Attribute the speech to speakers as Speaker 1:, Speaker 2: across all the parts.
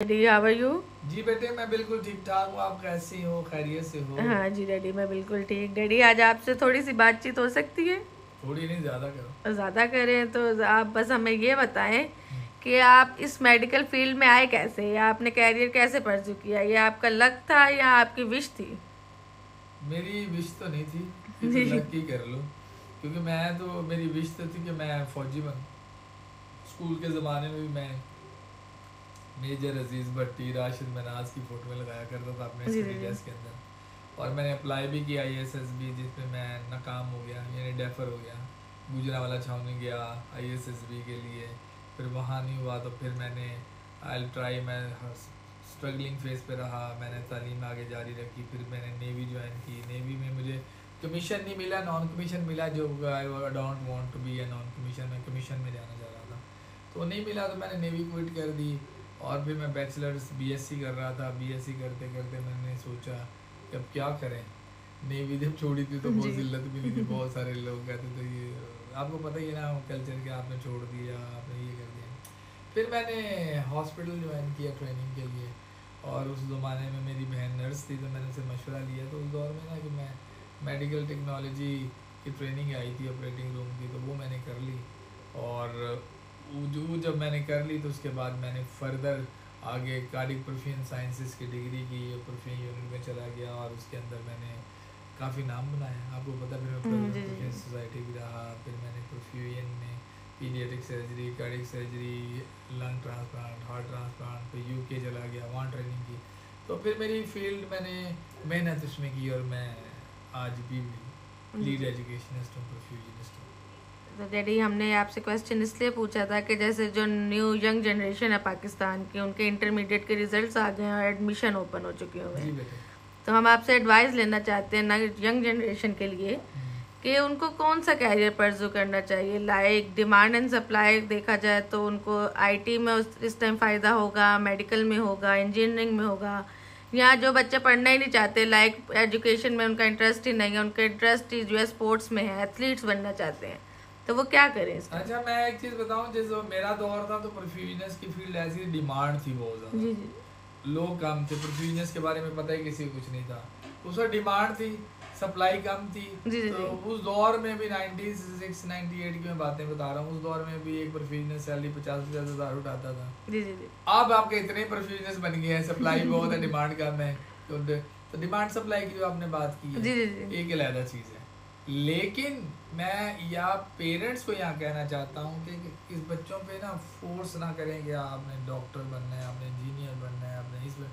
Speaker 1: Daddy how are you.
Speaker 2: जी बेटे, मैं बिल्कुल ठीक ठाक हूँ। आप कैसी हो? खैरियत से हो?
Speaker 1: हाँ जी डैडी, मैं बिल्कुल ठीक। डैडी आज आपसे थोड़ी सी बातचीत हो सकती है?
Speaker 2: थोड़ी नहीं, ज्यादा करो।
Speaker 1: ज़्यादा करें तो आप बस हमें ये बताएं कि आप इस मेडिकल फील्ड में आए कैसे, या आपने कैरियर कैसे परस्यू किया, ये आपका लक था या आपकी विश थी?
Speaker 2: मेरी विश तो नहीं थी, ये तो
Speaker 1: जी
Speaker 2: लक ही कर लो। क्योंकि मैं तो, मेरी विश तो थी कि मैं फौजी बन। स्कूल के ज़माने में भी मैं मेजर अजीज़ भट्टी, राशिद मनाज की फ़ोटो में लगाया करता था अपने
Speaker 1: जी
Speaker 2: स्टडी
Speaker 1: जी
Speaker 2: डेस्क के अंदर। और मैंने अप्लाई भी किया ISSB, जिसमें मैं नाकाम हो गया, यानी डेफर हो गया। गुजरांवाला छावनी गया ISSB के लिए, फिर वहाँ नहीं हुआ तो फिर मैंने आई ट्राई, मैं स्ट्रगलिंग फेज पे रहा। मैंने तालीम आगे जारी रखी, फिर मैंने नेवी ज्वाइन की। नेवी में मुझे कमीशन नहीं मिला, नॉन कमीशन मिला। जो I don't want to be a non commission, मैं कमीशन में जाना चाह रहा था, तो नहीं मिला, तो मैंने नेवी क्विट कर दी। और फिर मैं बैचलर्स BSc कर रहा था। BSc करते करते मैंने सोचा कि अब क्या करें। नेवी जब छोड़ी थी तो बहुत
Speaker 1: जी
Speaker 2: जिल्लत मिली थी, बहुत सारे लोग कहते थे ये आपको पता ही है ना कल्चर के, आपने छोड़ दिया, आपने ये कर दिया। फिर मैंने हॉस्पिटल ज्वाइन किया ट्रेनिंग के लिए। और उस ज़माने में मेरी बहन नर्स थी, तो मैंने उनसे मशवरा लिया। तो उस दौर में ना कि मैं मेडिकल टेक्नोलॉजी की ट्रेनिंग आई थी ऑपरेटिंग रूम की, तो वो मैंने कर ली। और जो जब मैंने कर ली तो उसके बाद मैंने फर्दर आगे कार्डिक परफ्यूजन साइंसेस की डिग्री की, परफ्यूजन यूनिट में चला गया। और उसके अंदर मैंने काफ़ी नाम बनाया, आपको पता। फिर मैं
Speaker 1: जी
Speaker 2: परफ्यूजन सोसाइटी भी रहा। फिर मैंने परफ्यूजन में paediatric surgery, cardiac surgery, lung transplant, heart transplant, फिर UK चला गया, वहाँ ट्रेनिंग की। तो फिर मेरी फील्ड मैंने मेहनत उसमें की, और मैं आज भी लीड
Speaker 1: जी।
Speaker 2: एजुकेशनिस्ट हूँ, परफ्यूजनिस्ट हूँ।
Speaker 1: तो डैडी हमने आपसे क्वेश्चन इसलिए पूछा था कि जैसे जो न्यू यंग जनरेशन है पाकिस्तान की, उनके इंटरमीडिएट के रिजल्ट्स आ गए हैं और एडमिशन ओपन हो चुके हुए
Speaker 2: जी
Speaker 1: हैं।
Speaker 2: बेटे।
Speaker 1: तो हम आपसे एडवाइस लेना चाहते हैं ना यंग जनरेशन के लिए कि उनको कौन सा कैरियर परस्यू करना चाहिए। लाइक डिमांड एंड सप्लाई देखा जाए तो उनको IT में इस टाइम फ़ायदा होगा, मेडिकल में होगा, इंजीनियरिंग में होगा, या जो बच्चे पढ़ना ही नहीं चाहते, लाइक एजुकेशन में उनका इंटरेस्ट ही नहीं है, उनका इंटरेस्ट ही जो है स्पोर्ट्स में है, एथलीट्स बनना चाहते हैं, तो वो क्या करें इसका?
Speaker 2: अच्छा, मैं एक चीज़ बताऊं, जैसे मेरा दौर था तो परफ्यूजनस की फील्ड ऐसी डिमांड थी बहुत ज़्यादा।
Speaker 1: जी जी
Speaker 2: लोग कम थे, परफ्यूजनस के बारे में पता ही किसी को कुछ नहीं था। उस वक्त डिमांड थी, सप्लाई कम थी।
Speaker 1: जी जी
Speaker 2: तो
Speaker 1: जी
Speaker 2: उस दौर में भी 96 98 की मैं बातें बता रहा हूँ, उस दौर में भी एक परफ्यूजनस सैलरी 50-50 हज़ार उठाता था।
Speaker 1: जी जी जी
Speaker 2: अब आपके इतने परफ्यूजनस बन गए हैं, सप्लाई बहुत है, डिमांड कम है। तो डिमांड सप्लाई की जो आपने बात की है,
Speaker 1: जी जी जी
Speaker 2: एक अलग चीज़ है। लेकिन मैं या पेरेंट्स को यहाँ कहना चाहता हूँ कि इस बच्चों पे ना फोर्स ना करें कि आपने डॉक्टर बनना है, आपने इंजीनियर बनना है, आपने इसमें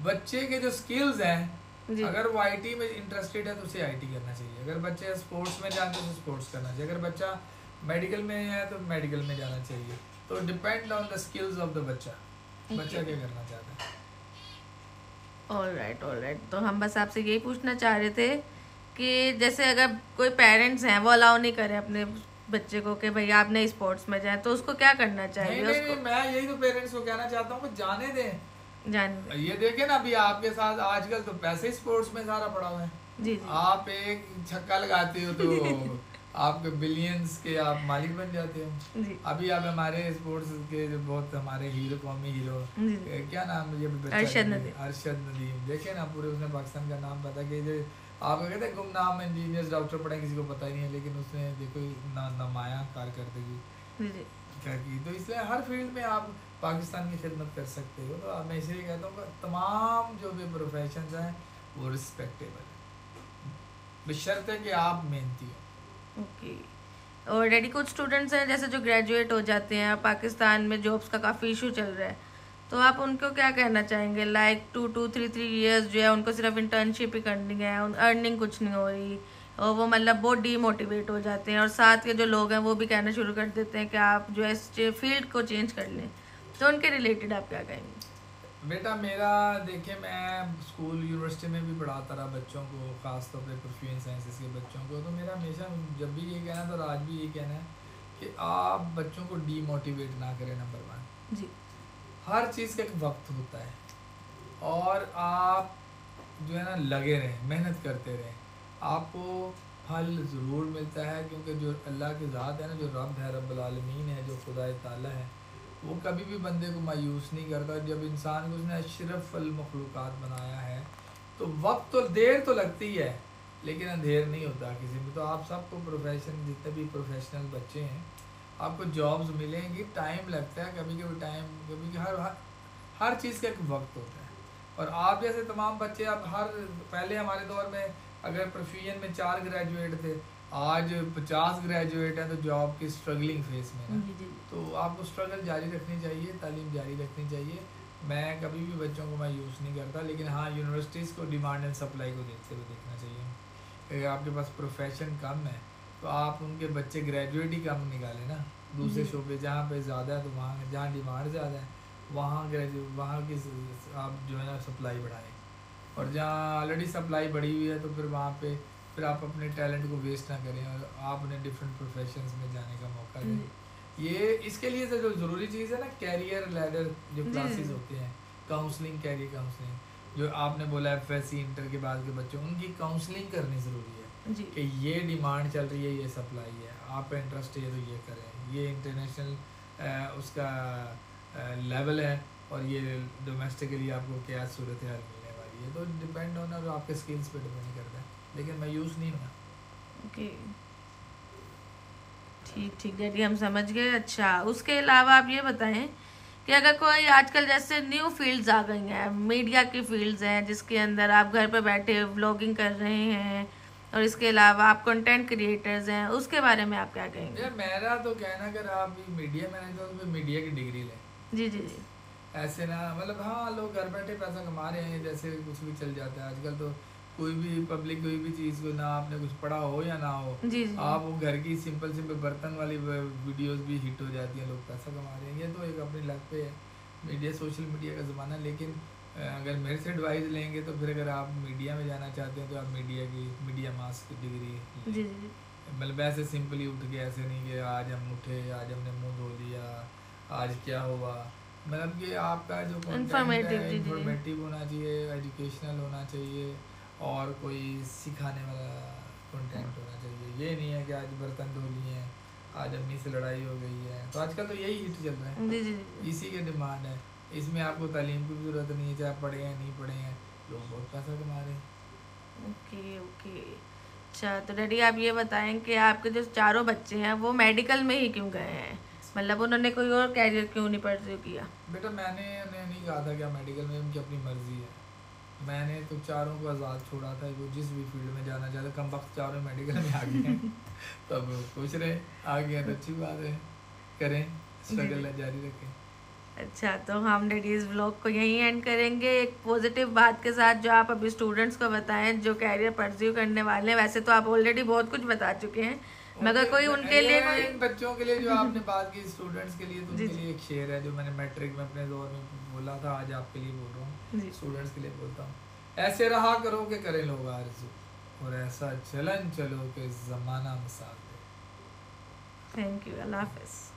Speaker 2: बच्चे के जो स्किल्स हैं,
Speaker 1: जी
Speaker 2: अगर वो IT में इंटरेस्टेड है तो उसे IT करना चाहिए। अगर बच्चे स्पोर्ट्स में जानते हैं तो स्पोर्ट्स करना चाहिए। अगर बच्चा मेडिकल में है तो मेडिकल में जाना चाहिए। तो depend on the skills of the बच्चा, बच्चा क्या करना चाहता है।
Speaker 1: All right. तो हम बस आपसे यही पूछना चाह रहे थे कि जैसे अगर कोई पेरेंट्स हैं वो अलाउ नहीं करे अपने बच्चे को कि भाई आप नई स्पोर्ट्स में जाए, तो उसको क्या करना
Speaker 2: नहीं
Speaker 1: चाहिए?
Speaker 2: नहीं
Speaker 1: उसको
Speaker 2: नहीं, मैं यही तो पेरेंट्स को कहना चाहता हूँ कि जाने दें।
Speaker 1: जान।
Speaker 2: ये देखे ना, अभी आपके साथ आजकल तो पैसे ही स्पोर्ट्स में सारा पड़ा हुआ है।
Speaker 1: जी जी
Speaker 2: आप एक छक्का लगाते हो तो आपके बिलियंस के आप मालिक बन जाते हो।
Speaker 1: जी
Speaker 2: अभी आप हमारे स्पोर्ट्स के जो बहुत हमारे हीरो, कौमी हीरो,
Speaker 1: जी
Speaker 2: क्या नाम मुझे अभी बच्चा
Speaker 1: अरशद
Speaker 2: नहीं है,
Speaker 1: नदीम।
Speaker 2: अरशद नदीम, देखे ना, पूरे उसने पाकिस्तान का नाम पता कि जो आप कहते हैं गुमनाम इंजीनियर्स डॉक्टर पढ़े, किसी को पता ही नहीं है, लेकिन उसने देखो नमाया कारकर्दगी
Speaker 1: जी जी
Speaker 2: क्या की। तो इसलिए हर फील्ड में आप पाकिस्तान की खिदमत कर सकते हो। तो मैं इसलिए कहता हूँ कि तमाम जो भी प्रोफेशंस हैं वो रिस्पेक्टेबल है, बशर्ते कि आप मेहनती हो।
Speaker 1: ओके। और डैडी कुछ स्टूडेंट्स हैं जैसे जो ग्रेजुएट हो जाते हैं, पाकिस्तान में जॉब्स का काफ़ी इशू चल रहा है, तो आप उनको क्या कहना चाहेंगे? लाइक 2-3 इयर्स जो है उनको सिर्फ इंटर्नशिप ही करनी है, अर्निंग कुछ नहीं हो रही, और वो मतलब बहुत डीमोटिवेट हो जाते हैं, और साथ के जो लोग हैं वो भी कहना शुरू कर देते हैं कि आप जो है इस फील्ड को चेंज कर लें, तो उनके रिलेटेड आप क्या कहेंगे?
Speaker 2: बेटा मेरा, देखिए, मैं स्कूल यूनिवर्सिटी में भी पढ़ाता रहा बच्चों को, ख़ास तौर पे परफ्यूजन साइंसेस के बच्चों को। तो मेरा हमेशा जब भी ये कहना था और आज भी ये कहना है कि आप बच्चों को डीमोटिवेट ना करें। नंबर 1,
Speaker 1: जी
Speaker 2: हर चीज़ का एक वक्त होता है, और आप जो है ना लगे रहें, मेहनत करते रहें, आपको फल ज़रूर मिलता है। क्योंकि जो अल्लाह की ज़ात है ना, जो रब है, रब्बुल आलमीन है, जो खुदा ताला है, वो कभी भी बंदे को मायूस नहीं करता। जब इंसान को उसने अशरफुल मखलूक़ात बनाया है तो वक्त तो देर तो लगती है लेकिन अंधेर नहीं होता किसी में। तो आप सबको प्रोफेशन, जितने भी प्रोफेशनल बच्चे हैं, आपको जॉब्स मिलेंगी, टाइम लगता है, कभी कभी टाइम, कभी हर चीज़ का एक वक्त होता है। और आप जैसे तमाम बच्चे, आप पहले हमारे दौर में अगर प्रोफेशन में 4 ग्रेजुएट थे, आज 50 ग्रेजुएट हैं, तो जॉब की स्ट्रगलिंग फेस में ना, तो आपको स्ट्रगल जारी रखनी चाहिए, तालीम जारी रखनी चाहिए। मैं कभी भी बच्चों को मैं यूज़ नहीं करता, लेकिन हाँ यूनिवर्सिटीज़ को डिमांड एंड सप्लाई को देखते हुए देखना चाहिए। अगर आपके पास प्रोफेशन कम है तो आप उनके बच्चे ग्रेजुएट ही कम निकालें ना, दूसरे शोबे जहाँ पे ज़्यादा है, तो वहाँ जहाँ डिमांड ज़्यादा है वहाँ की आप जो है ना सप्लाई बढ़ाएं, और जहाँ ऑलरेडी सप्लाई बढ़ी हुई है तो फिर वहाँ पे फिर आप अपने टैलेंट को वेस्ट ना करें और आप उन्हें डिफरेंट प्रोफेशंस में जाने का मौका दें। ये इसके लिए तो जो ज़रूरी चीज़ है ना, कैरियर लैडर जो क्लासेस होते हैं, काउंसलिंग, कैरियर काउंसलिंग, जो आपने बोला FSC इंटर के बाद के बच्चों, उनकी काउंसलिंग करनी ज़रूरी है कि ये डिमांड चल रही है, ये सप्लाई है, आपका इंटरेस्ट है तो ये करें, ये इंटरनेशनल उसका लेवल है और ये डोमेस्टिकली आपको क्या सूरत हाल मिलने वाली है। तो डिपेंड होना और आपके स्किल्स पे डिपेंड करता है, लेकिन मैं यूज़ नहीं हूँ।
Speaker 1: ओके, ठीक डैडी, हम समझ गए। अच्छा, उसके अलावा आप ये बताएं कि अगर कोई आजकल जैसे न्यू फील्ड्स आ गई हैं, मीडिया की फील्ड्स हैं, जिसके अंदर आप घर पे बैठे व्लॉगिंग कर रहे हैं और इसके अलावा आप कंटेंट क्रिएटर्स हैं, उसके बारे में आप क्या कहेंगे?
Speaker 2: यार मेरा तो कहना, अगर आप मीडिया में नहीं तो मीडिया की डिग्री लें।
Speaker 1: जी जी जी।
Speaker 2: ऐसे ना, मतलब हाँ लोग घर बैठे पैसा कमा रहे हैं, जैसे कुछ भी चल जाता है आजकल। तो कोई भी पब्लिक कोई भी चीज़ को, ना आपने कुछ पढ़ा हो या ना हो,
Speaker 1: जी जी।
Speaker 2: आप वो घर की सिंपल बर्तन वाली वीडियोस भी हिट हो जाती हैं, लोग पैसा कमा रहे हैं। ये तो एक अपनी लक पे है, मीडिया, सोशल मीडिया का ज़माना। लेकिन अगर मेरे से एडवाइस लेंगे तो फिर अगर आप मीडिया में जाना चाहते हैं तो आप मीडिया मास की डिग्री।
Speaker 1: जी जी।
Speaker 2: मतलब ऐसे सिंपली उठ के, ऐसे नहीं कि आज हम उठे, आज हमने मुँह धो लिया, आज क्या हुआ। मतलब कि आपका जो कंटेंट है इंफॉर्मेटिव होना चाहिए, एजुकेशनल होना चाहिए और कोई सिखाने वाला कंटेंट होना चाहिए। ये नहीं है कि आज बर्तन धो लिए हैं, आज अम्मी से लड़ाई हो गई है। तो आजकल तो यही हिट चल रहा है,
Speaker 1: जी जी।
Speaker 2: इसी की डिमांड है। इसमें आपको तालीम की भी ज़रूरत नहीं है, चाहे पढ़े हैं नहीं पढ़े हैं, लोग बहुत पैसा कमा रहे हैं।
Speaker 1: Okay okay. अच्छा, तो डैडी आप ये बताएं कि आपके जो चारों बच्चे हैं वो मेडिकल में ही क्यों गए हैं? मतलब उन्होंने कोई और कैरियर क्यों नहीं परस्यू किया?
Speaker 2: बेटा मैंने उन्हें नहीं कहा था कि मेडिकल में, उनकी अपनी मर्जी है। मैंने तो चारों को आज़ाद छोड़ा था, वो जिस भी फील्ड में जाना चाहते। कम वक्त चारों मेडिकल में आ गए हैं तो अब खुश रहे, आ गए तो अच्छी बात है, करें, स्ट्रगल जारी रखें।
Speaker 1: अच्छा, तो हम डैडीज व्लॉग को यहीं एंड करेंगे एक पॉजिटिव बात के साथ, जो आप अभी स्टूडेंट्स को बताएं जो कैरियर परस्यू करने वाले हैं। वैसे तो आप ऑलरेडी बहुत कुछ बता चुके हैं, मगर कोई उनके लिए कोई
Speaker 2: बच्चों के लिए जो आपने बात की, स्टूडेंट्स के लिए, तो उनके लिए एक शेर है जो मैंने मैट्रिक में अपने दौर में बोला था, आज आपके लिए बोल रहा हूँ, स्टूडेंट्स के लिए बोलता हूँ। ऐसे रहा करो कि करें लोग आरज़ू, और ऐसा चलन चलो कि ज़माना मिसाल दे।
Speaker 1: थैंक यू, अल्लाह हाफ़िज़।